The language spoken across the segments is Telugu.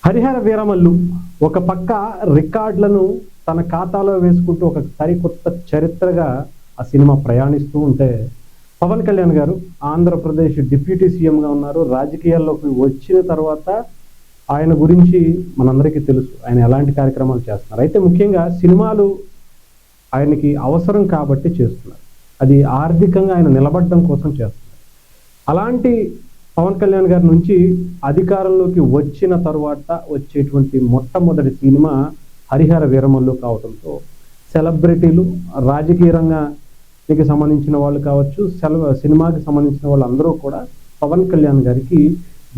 హరిహర వీరమల్లు ఒక పక్క రికార్డులను తన ఖాతాలో వేసుకుంటూ ఒక సరికొత్త చరిత్రగా ఆ సినిమా ప్రయాణిస్తూ ఉంటే, పవన్ కళ్యాణ్ గారు ఆంధ్రప్రదేశ్ డిప్యూటీ సీఎంగా ఉన్నారు. రాజకీయాల్లోకి వచ్చిన తర్వాత ఆయన గురించి మనందరికీ తెలుసు, ఆయన ఎలాంటి కార్యక్రమాలు చేస్తున్నారు. అయితే ముఖ్యంగా సినిమాలు ఆయనకి అవసరం కాబట్టి చేస్తున్నారు. అది ఆర్థికంగా ఆయన నిలబడడం కోసం చేస్తున్నారు. అలాంటి పవన్ కళ్యాణ్ గారి నుంచి అధికారంలోకి వచ్చిన తర్వాత వచ్చేటువంటి మొట్టమొదటి సినిమా హరిహర వీరమల్లు కావడంతో సెలబ్రిటీలు, రాజకీయ రంగానికి సంబంధించిన వాళ్ళు కావచ్చు, సినిమాకి సంబంధించిన వాళ్ళందరూ కూడా పవన్ కళ్యాణ్ గారికి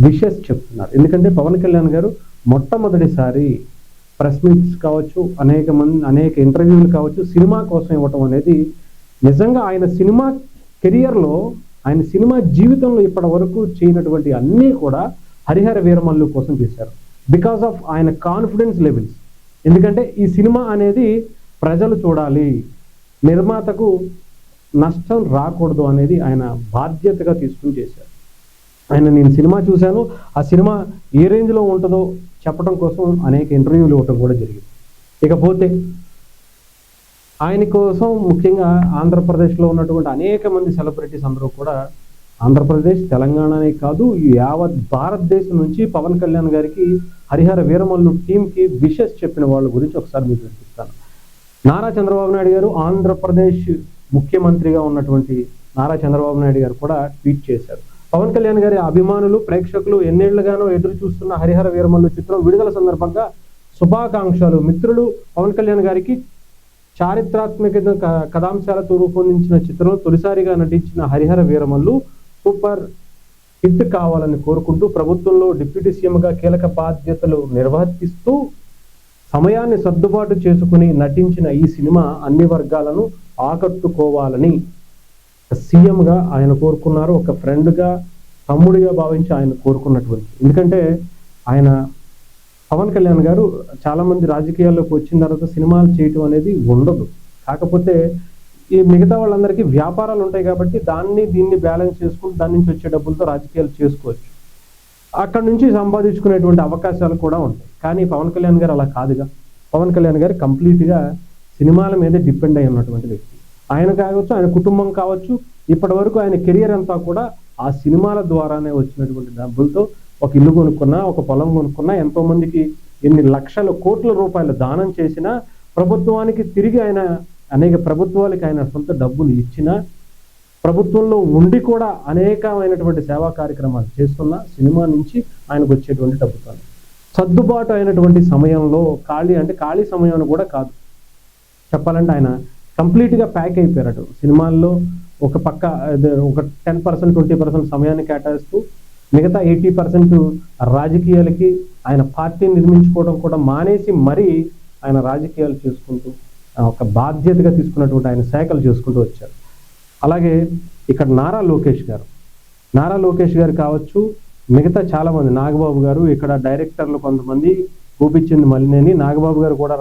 విషెస్ చెప్తున్నారు. ఎందుకంటే పవన్ కళ్యాణ్ గారు మొట్టమొదటిసారి ప్రెస్ మీట్స్ కావచ్చు, అనేక ఇంటర్వ్యూలు కావచ్చు సినిమా కోసం ఇవ్వటం అనేది నిజంగా ఆయన సినిమా కెరియర్లో, ఆయన సినిమా జీవితంలో ఇప్పటి వరకు చేయనటువంటి అన్నీ కూడా హరిహర వీరమల్లు కోసం చేశారు. బికాస్ ఆఫ్ ఆయన కాన్ఫిడెన్స్ లెవెల్స్. ఎందుకంటే ఈ సినిమా అనేది ప్రజలు చూడాలి, నిర్మాతకు నష్టం రాకూడదు అనేది ఆయన బాధ్యతగా తీసుకుని చేశారు. నేను సినిమా చూశాను, ఆ సినిమా ఏ రేంజ్లో ఉంటుందో చెప్పడం కోసం అనేక ఇంటర్వ్యూలు ఇవ్వటం కూడా జరిగింది. ఇకపోతే ఆయన కోసం ముఖ్యంగా ఆంధ్రప్రదేశ్లో ఉన్నటువంటి అనేక మంది సెలబ్రిటీస్ అందరూ కూడా, ఆంధ్రప్రదేశ్ తెలంగాణనే కాదు యావత్ భారతదేశం నుంచి పవన్ కళ్యాణ్ గారికి హరిహర వీరమల్లు టీంకి విషెస్ చెప్పిన వాళ్ళ గురించి ఒకసారి మీకు వినిపిస్తాను. నారా చంద్రబాబు నాయుడు గారు, ఆంధ్రప్రదేశ్ ముఖ్యమంత్రిగా ఉన్నటువంటి నారా చంద్రబాబు నాయుడు గారు కూడా ట్వీట్ చేశారు. పవన్ కళ్యాణ్ గారి అభిమానులు, ప్రేక్షకులు ఎన్నేళ్లుగానో ఎదురు చూస్తున్న హరిహర వీరమల్లు చిత్రం విడుదల సందర్భంగా శుభాకాంక్షలు. మిత్రులు పవన్ కళ్యాణ్ గారికి చారిత్రాత్మక కథాంశాలతో రూపొందించిన చిత్రంలో తొలిసారిగా నటించిన హరిహర వీరమల్లు సూపర్ హిట్ కావాలని కోరుకుంటూ ప్రభుత్వంలో డిప్యూటీ సీఎంగా కీలక బాధ్యతలు నిర్వర్తిస్తూ సమయాన్ని సర్దుబాటు చేసుకుని నటించిన ఈ సినిమా అన్ని వర్గాలను ఆకట్టుకోవాలని సీఎంగా ఆయన కోరుకున్నారు. ఒక ఫ్రెండ్గా, తమ్ముడిగా భావించి ఆయన కోరుకున్నటువంటి. ఎందుకంటే ఆయన పవన్ కళ్యాణ్ గారు చాలామంది రాజకీయాల్లోకి వచ్చిన తర్వాత సినిమాలు చేయటం అనేది ఉండదు. కాకపోతే ఈ మిగతా వాళ్ళందరికీ వ్యాపారాలు ఉంటాయి కాబట్టి దీన్ని బ్యాలెన్స్ చేసుకుంటూ దాని నుంచి వచ్చే డబ్బులతో రాజకీయాలు చేసుకోవచ్చు. అక్కడ నుంచి సంపాదించుకునేటువంటి అవకాశాలు కూడా ఉంటాయి. కానీ పవన్ కళ్యాణ్ గారు అలా కాదుగా. పవన్ కళ్యాణ్ గారు కంప్లీట్గా సినిమాల మీదే డిపెండ్ అయి ఉన్నటువంటి వ్యక్తి. ఆయన కావచ్చు, ఆయన కుటుంబం కావచ్చు, ఇప్పటి వరకు ఆయన కెరియర్ అంతా కూడా ఆ సినిమాల ద్వారానే వచ్చినటువంటి డబ్బులతో ఒక ఇల్లు కొనుక్కున్నా, ఒక పొలం కొనుక్కున్నా, ఎంతో మందికి ఎన్ని లక్షల కోట్ల రూపాయలు దానం చేసినా, ప్రభుత్వానికి తిరిగి ఆయన అనేక ప్రభుత్వాలకి ఆయన సొంత డబ్బులు ఇచ్చినా, ప్రభుత్వంలో ఉండి కూడా అనేకమైనటువంటి సేవా కార్యక్రమాలు చేస్తున్న సినిమా నుంచి ఆయనకు వచ్చేటువంటి డబ్బుతో సర్దుబాటు అయినటువంటి సమయంలో ఖాళీ సమయం కూడా కాదు చెప్పాలంటే, ఆయన కంప్లీట్గా ప్యాక్ అయిపోయారట. సినిమాల్లో ఒక పక్క ఒక 10%, 20% సమయాన్ని కేటాయిస్తూ మిగతా 80% రాజకీయాలకి, ఆయన పార్టీని నిర్మించుకోవడం కూడా మానేసి మరీ ఆయన రాజకీయాలు చేసుకుంటూ ఒక బాధ్యతగా తీసుకున్నటువంటి ఆయన శాఖలు చేసుకుంటూ వచ్చారు. అలాగే ఇక్కడ నారా లోకేష్ గారు కావచ్చు, మిగతా చాలామంది, నాగబాబు గారు, ఇక్కడ డైరెక్టర్లు కొంతమంది, గోపిచంద్ మలినేని, నాగబాబు గారు కూడా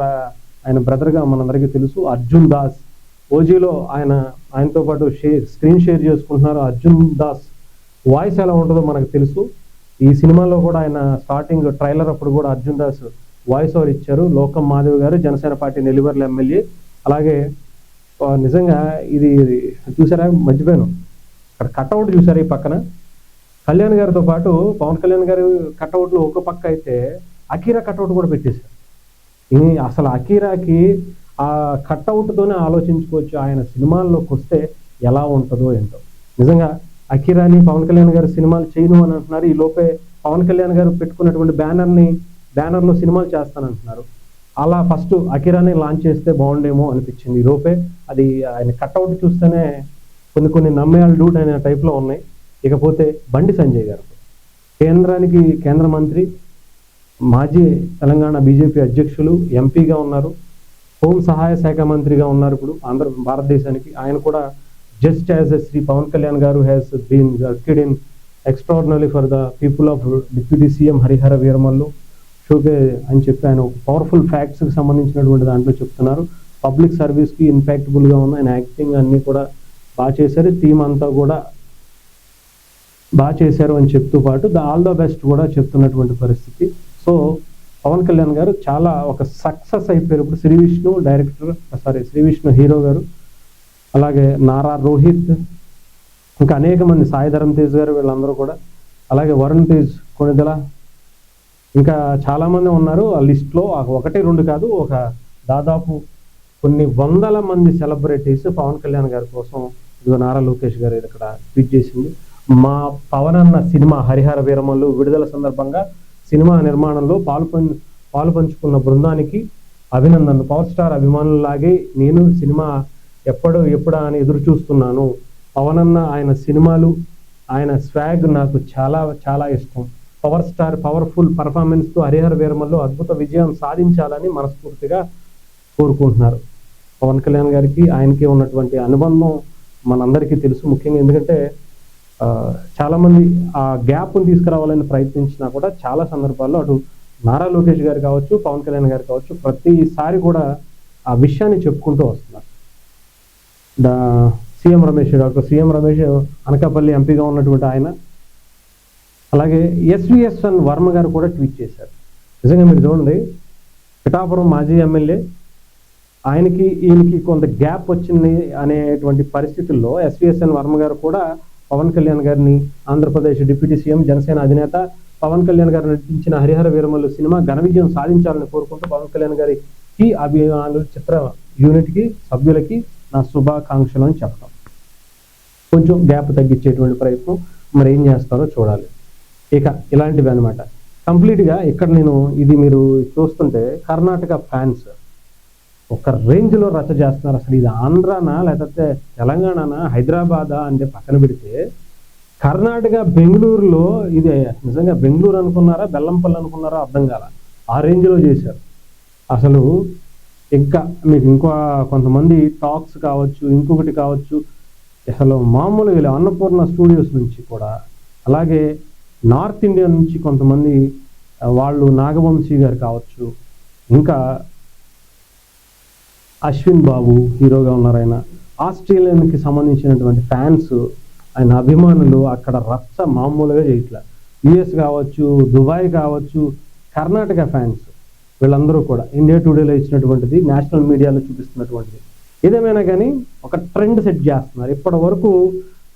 ఆయన బ్రదర్గా మనందరికీ తెలుసు. అర్జున్ దాస్ ఓజీలో ఆయనతో పాటు స్క్రీన్ షేర్ చేసుకుంటున్నారు. అర్జున్ దాస్ వాయిస్ ఎలా ఉంటుందో మనకు తెలుసు. ఈ సినిమాలో కూడా ఆయన స్టార్టింగ్ ట్రైలర్ అప్పుడు కూడా అర్జున్ దాస్ వాయిస్ ఓవర్ ఇచ్చారు. లోకం మాధవ్ గారు, జనసేన పార్టీ నెల్లివర్ల ఎమ్మెల్యే. అలాగే నిజంగా ఇది చూసారా, మర్చిపోయాను, అక్కడ కట్అవుట్ చూసారు. ఈ పక్కన కళ్యాణ్ గారితో పాటు పవన్ కళ్యాణ్ గారు కట్అవుట్లు ఒక పక్క అయితే అకీరా కట్అవుట్ కూడా పెట్టేశారు. అసలు అకీరాకి ఆ కట్అవుట్తోనే ఆలోచించుకోవచ్చు ఆయన సినిమాల్లోకి వస్తే ఎలా ఉంటుందో ఏంటో. నిజంగా అకీరాని పవన్ కళ్యాణ్ గారు సినిమాలు చేయను అని అంటున్నారు. ఈ లోపే పవన్ కళ్యాణ్ గారు పెట్టుకున్నటువంటి బ్యానర్లో సినిమాలు చేస్తానంటున్నారు. అలా ఫస్ట్ అకీరాని లాంచ్ చేస్తే బాగుండేమో అనిపించింది. ఈ లోపే అది ఆయన కట్అవుట్ చూస్తేనే కొన్ని నమ్మేయాలు డూట్ అనే టైప్లో ఉన్నాయి. ఇకపోతే బండి సంజయ్ గారు కేంద్ర మంత్రి, మాజీ తెలంగాణ బీజేపీ అధ్యక్షులు, ఎంపీగా ఉన్నారు, హోం సహాయ శాఖ మంత్రిగా ఉన్నారు ఇప్పుడు భారతదేశానికి. ఆయన కూడా just as Shri Pawan Kalyan garu has been worked in extraordinary for the people of deputy CM Harihara Veeramallu షోకే అని చెప్పి ఆయన ఒక పవర్ఫుల్ ఫ్యాక్ట్స్కి సంబంధించినటువంటి దాంట్లో చెప్తున్నారు. పబ్లిక్ సర్వీస్కి ఇంపాక్టబుల్గా ఉన్న ఆయన యాక్టింగ్ అన్నీ కూడా బాగా చేశారు. టీం అంతా కూడా బాగా చేశారు అని చెప్తూ పాటు ఆల్ ద బెస్ట్ కూడా చెప్తున్నటువంటి పరిస్థితి. సో పవన్ కళ్యాణ్ గారు చాలా ఒక సక్సెస్ అయిపోయారు. ఇప్పుడు శ్రీ విష్ణు హీరో గారు, అలాగే నారా రోహిత్, ఇంకా అనేక మంది, సాయి ధరమ్ తేజ్ గారు, వీళ్ళందరూ కూడా, అలాగే వరుణ్ తేజ్ కొణిదెల, ఇంకా చాలా మంది ఉన్నారు ఆ లిస్ట్లో. ఒకటి రెండు కాదు, ఒక దాదాపు కొన్ని వందల మంది సెలబ్రిటీస్ పవన్ కళ్యాణ్ గారి కోసం, ఇదిగో నారా లోకేష్ గారు ఇక్కడ ట్వీట్ చేసింది, మా పవన్ అన్న సినిమా హరిహర వీరమల్లు విడుదల సందర్భంగా సినిమా నిర్మాణంలో పాలు పంచుకున్న బృందానికి అభినందనలు. పవర్ స్టార్ అభిమానులాగే నేను సినిమా ఎప్పుడా అని ఎదురు చూస్తున్నాను. పవన్ అన్న, ఆయన సినిమాలు, ఆయన స్వాగ్ నాకు చాలా చాలా ఇష్టం. పవర్ స్టార్ పవర్ఫుల్ పర్ఫార్మెన్స్తో హరిహర వీరమల్లు అద్భుత విజయం సాధించాలని మనస్ఫూర్తిగా కోరుకుంటున్నారు. పవన్ కళ్యాణ్ గారికి ఆయనకి ఉన్నటువంటి అనుబంధం మనందరికీ తెలుసు. ముఖ్యంగా ఎందుకంటే చాలా మంది ఆ గ్యాప్ను తీసుకురావాలని ప్రయత్నించినా కూడా చాలా సందర్భాల్లో అటు నారా లోకేష్ గారు కావచ్చు, పవన్ కళ్యాణ్ గారు కావచ్చు, ప్రతిసారి కూడా ఆ విషయాన్ని చెప్పుకుంటూ వస్తున్నారు. డాక్టర్ సీఎం రమేష్ అనకాపల్లి ఎంపీగా ఉన్నటువంటి ఆయన, అలాగే ఎస్విఎస్ఎన్ వర్మ గారు కూడా ట్వీట్ చేశారు. నిజంగా మీరు చూడండి, పిఠాపురం మాజీ ఎమ్మెల్యే, ఈయనకి కొంత గ్యాప్ వచ్చింది అనేటువంటి పరిస్థితుల్లో ఎస్విఎస్ఎన్ వర్మ గారు కూడా పవన్ కళ్యాణ్ గారిని, ఆంధ్రప్రదేశ్ డిప్యూటీ సీఎం జనసేన అధినేత పవన్ కళ్యాణ్ గారు నటించిన హరిహర వీరమల్లు సినిమా ఘన విజయం సాధించాలని కోరుకుంటూ పవన్ కళ్యాణ్ గారికి అభిమానులు, చిత్ర యూనిట్కి, సభ్యులకి నా శుభాకాంక్షలు అని చెప్పడం. కొంచెం గ్యాప్ తగ్గించేటువంటి ప్రయత్నం మరి ఏం చేస్తారో చూడాలి. ఇక ఇలాంటివి అనమాట. కంప్లీట్గా ఇక్కడ ఇది మీరు చూస్తుంటే కర్ణాటక ఫ్యాన్స్ ఒక రేంజ్లో రచ్చ చేస్తున్నారు. అసలు ఇది ఆంధ్రానా లేకపోతే తెలంగాణనా హైదరాబాదా అంటే పక్కన పెడితే, కర్ణాటక బెంగళూరులో ఇది నిజంగా బెంగళూరు అనుకున్నారా బెల్లంపల్లి అనుకున్నారా అర్థం కాల, ఆ రేంజ్లో చేశారు. అసలు ఇంకా మీకు కొంతమంది టాక్స్ కావచ్చు, ఇంకొకటి కావచ్చు, అసలు మామూలుగా అన్నపూర్ణ స్టూడియోస్ నుంచి కూడా, అలాగే నార్త్ ఇండియా నుంచి కొంతమంది వాళ్ళు, నాగవంశీ గారు కావచ్చు, ఇంకా అశ్విన్ బాబు హీరోగా ఉన్నారు ఆయన, ఆస్ట్రేలియన్కి సంబంధించినటువంటి ఫ్యాన్స్, ఆయన అభిమానులు అక్కడ రచ్చ మామూలుగా చేయట్లా. యుఎస్ కావచ్చు, దుబాయ్ కావచ్చు, కర్ణాటక ఫ్యాన్స్ వీళ్ళందరూ కూడా ఇండియా టుడేలో ఇచ్చినటువంటిది, నేషనల్ మీడియాలో చూపిస్తున్నటువంటిది, ఏదేమైనా కానీ ఒక ట్రెండ్ సెట్ చేస్తున్నారు. ఇప్పటి వరకు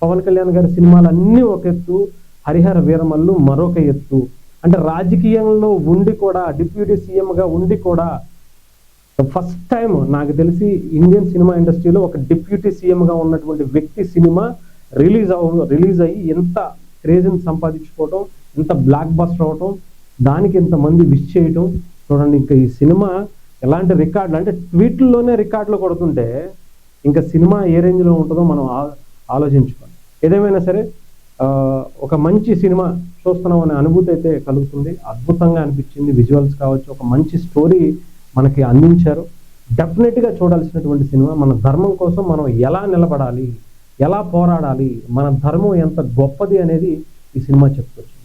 పవన్ కళ్యాణ్ గారి సినిమాలు అన్నీ ఒక ఎత్తు, హరిహర వీరమల్లు మరొక ఎత్తు. అంటే రాజకీయంలో ఉండి కూడా, డిప్యూటీ సీఎంగా ఉండి కూడా, ఫస్ట్ టైం నాకు తెలిసి ఇండియన్ సినిమా ఇండస్ట్రీలో ఒక డిప్యూటీ సీఎంగా ఉన్నటువంటి వ్యక్తి సినిమా రిలీజ్ అయ్యి ఎంత క్రేజ్ని సంపాదించుకోవటం, ఎంత బ్లాక్ బస్టర్ అవటం, దానికి ఇంతమంది విష్ చేయటం చూడండి. ఇంకా ఈ సినిమా ఎలాంటి రికార్డులు అంటే ట్వీట్లలోనే రికార్డులు కొడుతుంటే ఇంకా సినిమా ఏ రేంజ్లో ఉంటుందో మనం ఆలోచించుకోండి. ఏదేమైనా సరే ఒక మంచి సినిమా చూస్తున్నాం అనే అనుభూతి అయితే కలుగుతుంది. అద్భుతంగా అనిపించింది. విజువల్స్ కావచ్చు, ఒక మంచి స్టోరీ మనకి అందించారు. డెఫినెట్గా చూడాల్సినటువంటి సినిమా. మన ధర్మం కోసం మనం ఎలా నిలబడాలి, ఎలా పోరాడాలి, మన ధర్మం ఎంత గొప్పది అనేది ఈ సినిమా చెప్తుంది.